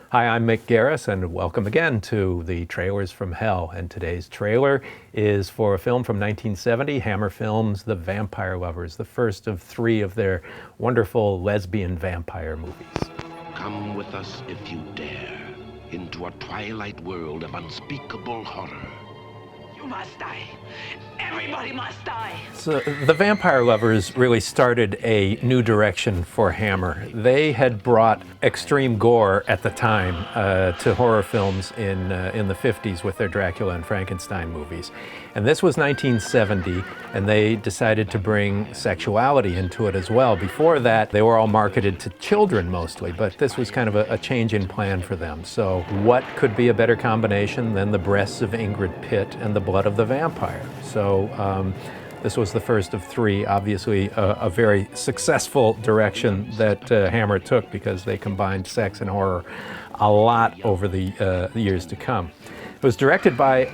Hi, I'm Mick Garris, and welcome again to the Trailers from Hell. And today's trailer is for a film from 1970, Hammer Films' The Vampire Lovers, the first of three of their wonderful lesbian vampire movies. Come with us if you dare, into a twilight world of unspeakable horror. You must die. Everybody must die. So The Vampire Lovers really started a new direction for Hammer. They had brought extreme gore at the time to horror films in the 50s with their Dracula and Frankenstein movies. And this was 1970, and they decided to bring sexuality into it as well. Before that, they were all marketed to children mostly, but this was kind of a change in plan for them. So what could be a better combination than the breasts of Ingrid Pitt and the blood of the vampire? So this was the first of three, obviously a very successful direction that Hammer took because they combined sex and horror a lot over the years to come. It was directed by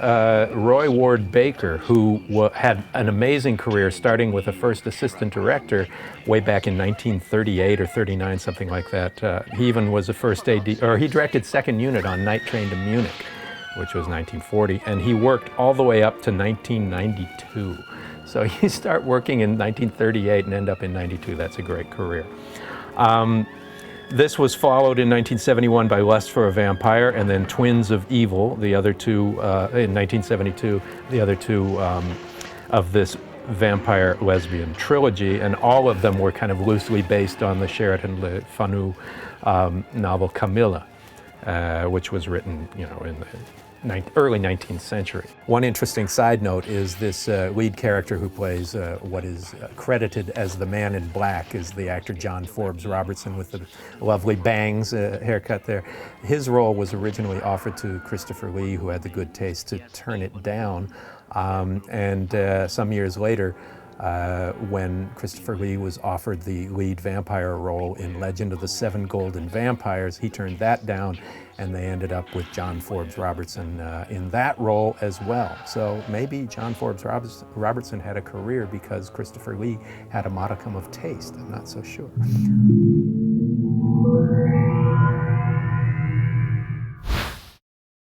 Roy Ward Baker, who had an amazing career, starting with a first assistant director way back in 1938 or 39, something like that. He even was a first AD, or he directed Second Unit on Night Train to Munich, which was 1940, and he worked all the way up to 1992. So you start working in 1938 and end up in 92. That's a great career. This was followed in 1971 by Lust for a Vampire, and then Twins of Evil, the other two, in 1972, the other two of this vampire lesbian trilogy, and all of them were kind of loosely based on the Sheridan Le Fanu novel Carmilla, which was written, in the early 19th century. One interesting side note is this lead character who plays what is credited as the Man in Black is the actor John Forbes Robertson with the lovely bangs haircut there. His role was originally offered to Christopher Lee, who had the good taste to turn it down. And some years later, when Christopher Lee was offered the lead vampire role in Legend of the Seven Golden Vampires, he turned that down, and they ended up with John Forbes Robertson in that role as well. So maybe John Forbes Robertson had a career because Christopher Lee had a modicum of taste. I'm not so sure.